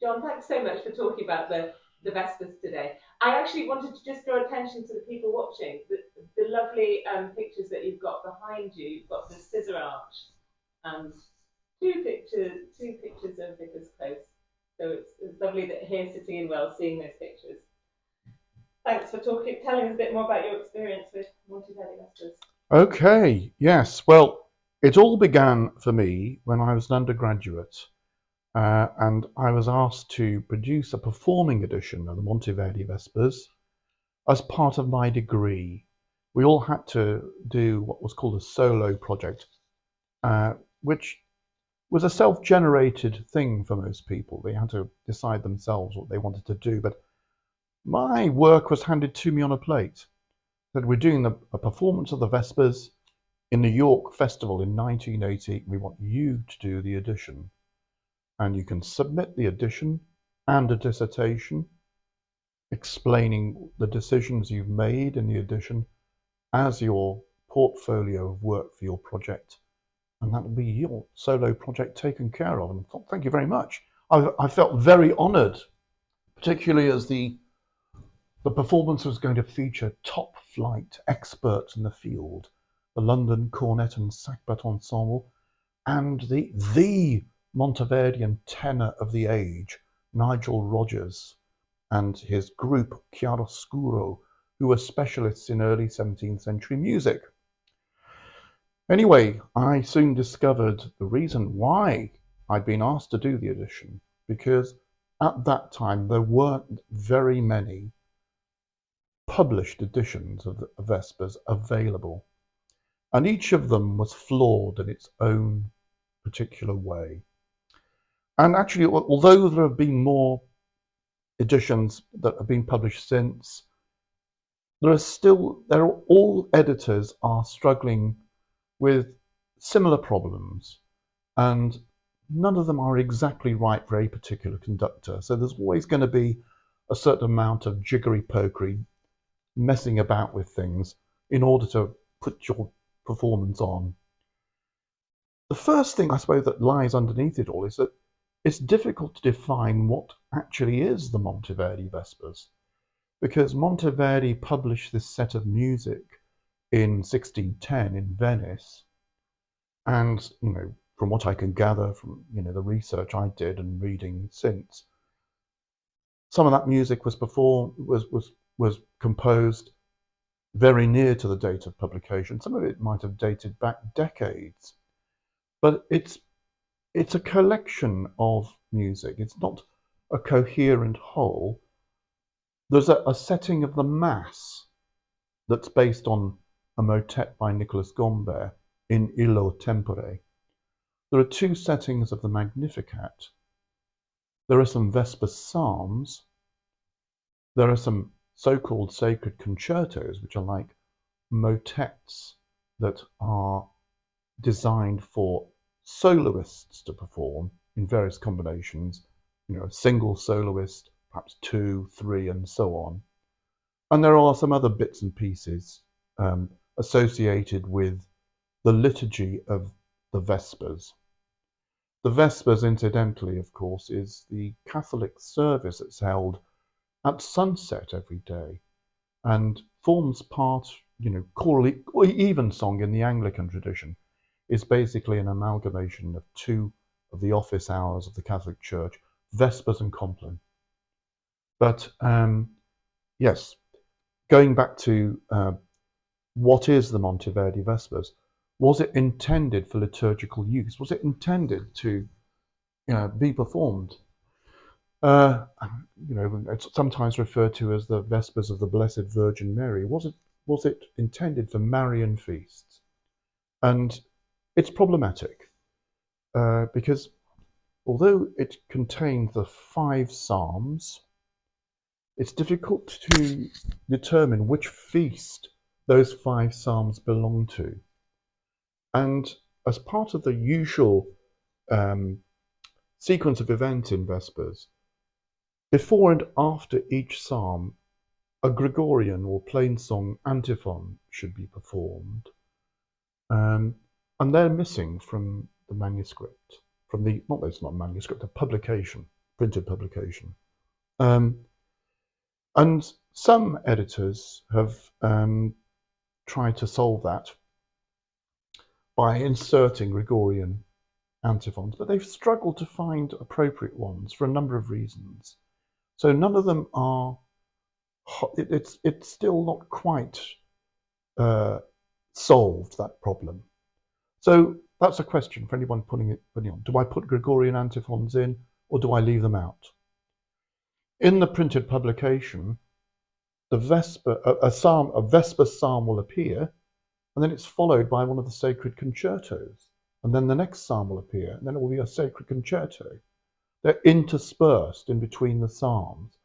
John, thanks so much for talking about the Vespers today. I actually wanted to just draw attention to the people watching, the lovely pictures that you've got behind you. You've got the scissor arch, and two pictures of Vickers Close. So it's lovely that here sitting in Wales seeing those pictures. Thanks for telling us a bit more about your experience with Monteverdi Vespers. Okay, yes. Well, it all began for me when I was an undergraduate, and I was asked to produce a performing edition of the Monteverdi Vespers as part of my degree. We all had to do what was called a solo project, which was a self-generated thing for most people. They had to decide themselves what they wanted to do, but my work was handed to me on a plate. That we're doing a performance of the Vespers in the York Festival in 1980. We want you to do the edition, and you can submit the edition and a dissertation explaining the decisions you've made in the edition as your portfolio of work for your project, and that will be your solo project taken care of. And thank you very much. I felt very honoured, particularly as the performance was going to feature top flight experts in the field, the London Cornet and Sackbut Ensemble, and the Monteverdian tenor of the age, Nigel Rogers, and his group Chiaroscuro, who were specialists in early 17th century music. Anyway, I soon discovered the reason why I'd been asked to do the edition, because at that time there weren't very many published editions of the Vespers available, and each of them was flawed in its own particular way. And actually, although there have been more editions that have been published since, all editors are struggling with similar problems, and none of them are exactly right for a particular conductor. So there's always going to be a certain amount of jiggery-pokery, messing about with things in order to put your performance on. The first thing I suppose that lies underneath it all is that it's difficult to define what actually is the Monteverdi Vespers, because Monteverdi published this set of music in 1610 in Venice, and from what I can gather from the research I did and reading since, some of that music was composed very near to the date of publication. Some of it might have dated back decades, but it's a collection of music. It's not a coherent whole. There's a setting of the Mass that's based on a motet by Nicholas Gomber in Illo Tempore. There are two settings of the Magnificat. There are some Vesper Psalms. There are some so-called sacred concertos, which are like motets that are designed for soloists to perform in various combinations, a single soloist, perhaps two, three, and so on. And there are some other bits and pieces associated with the liturgy of the Vespers. The Vespers, incidentally, of course, is the Catholic service that's held at sunset every day and forms part, choral or evensong in the Anglican tradition is basically an amalgamation of two of the office hours of the Catholic Church, Vespers and Compline. But yes, going back to what is the Monteverdi Vespers? Was it intended for liturgical use? Was it intended to be performed? It's sometimes referred to as the Vespers of the Blessed Virgin Mary. Was it intended for Marian feasts? And it's problematic because although it contained the 5 psalms, it's difficult to determine which feast those 5 psalms belong to. And as part of the usual sequence of events in Vespers, before and after each psalm, a Gregorian or plainsong antiphon should be performed. And they're missing from the manuscript, it's not manuscript, a publication. printed publication. And some editors have tried to solve that by inserting Gregorian antiphons, but they've struggled to find appropriate ones for a number of reasons. So none of them are, it's still not quite solved, that problem. So that's a question for anyone putting on. Do I put Gregorian antiphons in, or do I leave them out? In the printed publication, a Vespers psalm will appear, and then it's followed by one of the sacred concertos. And then the next psalm will appear, and then it will be a sacred concerto. They're interspersed in between the psalms.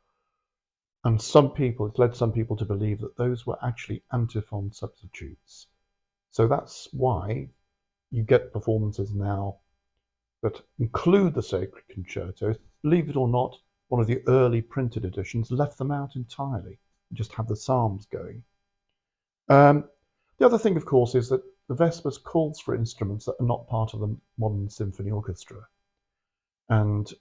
And it's led some people to believe that those were actually antiphon substitutes. So that's why you get performances now that include the sacred concertos. Believe it or not, one of the early printed editions left them out entirely, and just had the psalms going. The other thing, of course, is that the Vespers calls for instruments that are not part of the modern symphony orchestra. And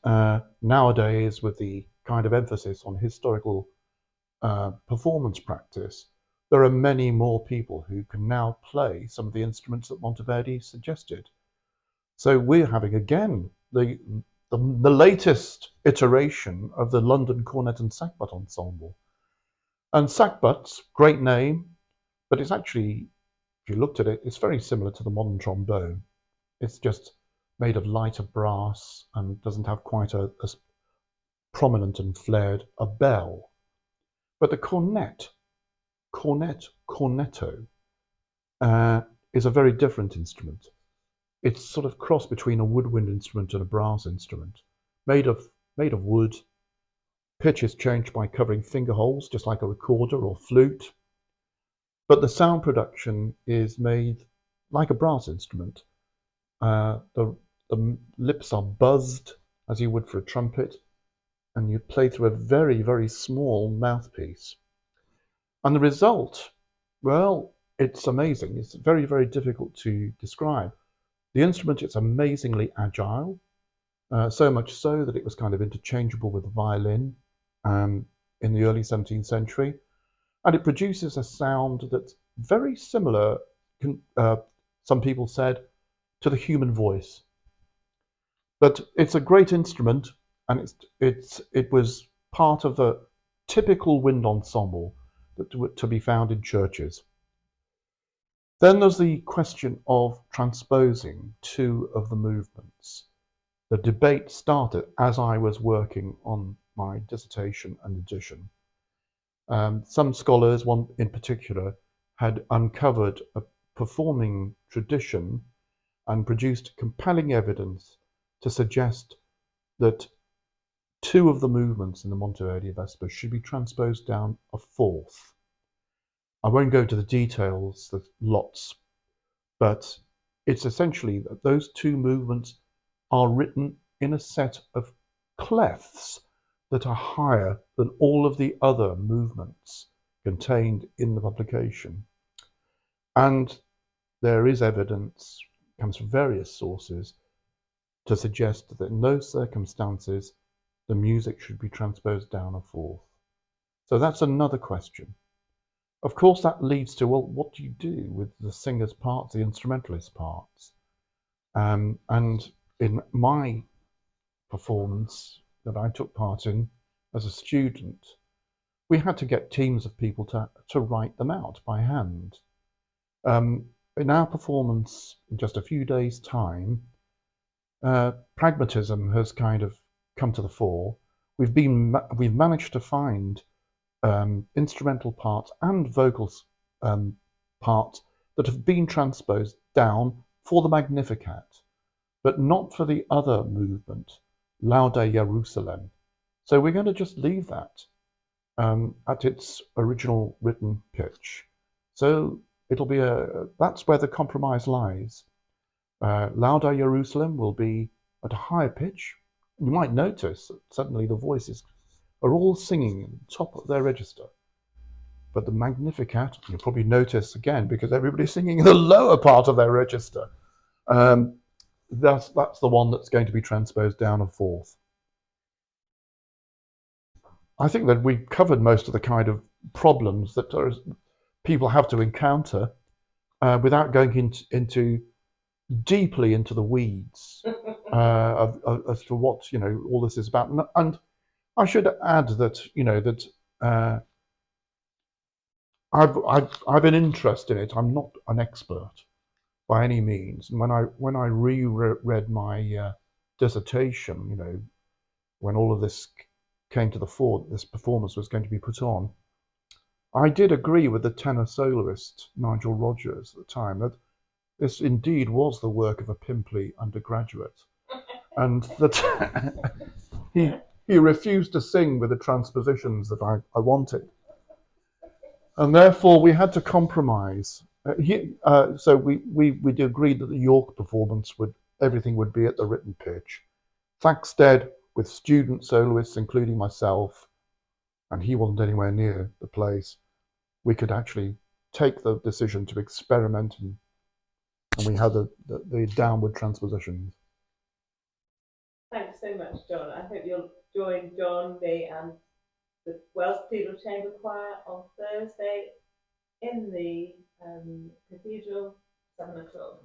nowadays, with the kind of emphasis on historical performance practice, there are many more people who can now play some of the instruments that Monteverdi suggested. So we're having, again, the latest iteration of the London Cornet and Sackbut Ensemble. And sackbuts, great name, but it's actually, if you looked at it, it's very similar to the modern trombone. It's just made of lighter brass and doesn't have quite as prominent and flared a bell. But the cornetto, is a very different instrument. It's sort of cross between a woodwind instrument and a brass instrument, made of wood. Pitch is changed by covering finger holes, just like a recorder or flute. But the sound production is made like a brass instrument. The lips are buzzed, as you would for a trumpet, and you play through a very, very small mouthpiece. And the result, well, it's amazing. It's very, very difficult to describe. The instrument is amazingly agile, so much so that it was kind of interchangeable with the violin in the early 17th century. And it produces a sound that's very similar, some people said, to the human voice. But it's a great instrument, and it was part of the typical wind ensemble to be found in churches. Then there's the question of transposing two of the movements. The debate started as I was working on my dissertation and edition. Some scholars, one in particular, had uncovered a performing tradition and produced compelling evidence to suggest that two of the movements in the Monteverdi Vespers should be transposed down a fourth. I won't go into the details, there's lots, but it's essentially that those two movements are written in a set of clefs that are higher than all of the other movements contained in the publication. And there is evidence, comes from various sources, to suggest that in those circumstances, the music should be transposed down a fourth. So that's another question. Of course, that leads to, well, what do you do with the singer's parts, the instrumentalist parts? And in my performance that I took part in as a student, we had to get teams of people to write them out by hand. In our performance, in just a few days' time, pragmatism has kind of come to the fore. We've managed to find instrumental parts and vocals parts that have been transposed down for the Magnificat, but not for the other movement, Laude Jerusalem. So we're going to just leave that at its original written pitch. So it'll be that's where the compromise lies. Laude Jerusalem will be at a higher pitch. You might notice that suddenly the voices are all singing at the top of their register. But the Magnificat, you'll probably notice again, because everybody's singing in the lower part of their register. That's the one that's going to be transposed down a fourth. I think that we covered most of the kind of problems that people have to encounter without going into deeply into the weeds as to what all this is about. And I should add that that I've an interest in it. I'm not an expert by any means. And when I reread my dissertation, when all of this came to the fore, that this performance was going to be put on, I did agree with the tenor soloist Nigel Rodgers at the time that this indeed was the work of a pimply undergraduate, and that he he refused to sing with the transpositions that I wanted, and therefore we had to compromise. So we did agree that the York performance everything would be at the written pitch. Thaxted with student soloists, including myself, and he wasn't anywhere near the place. We could actually take the decision to experiment, and we had the downward transpositions. Thanks so much, John. I hope you'll join John, me, and the Wells Cathedral Chamber Choir on Thursday in the cathedral, 7 o'clock.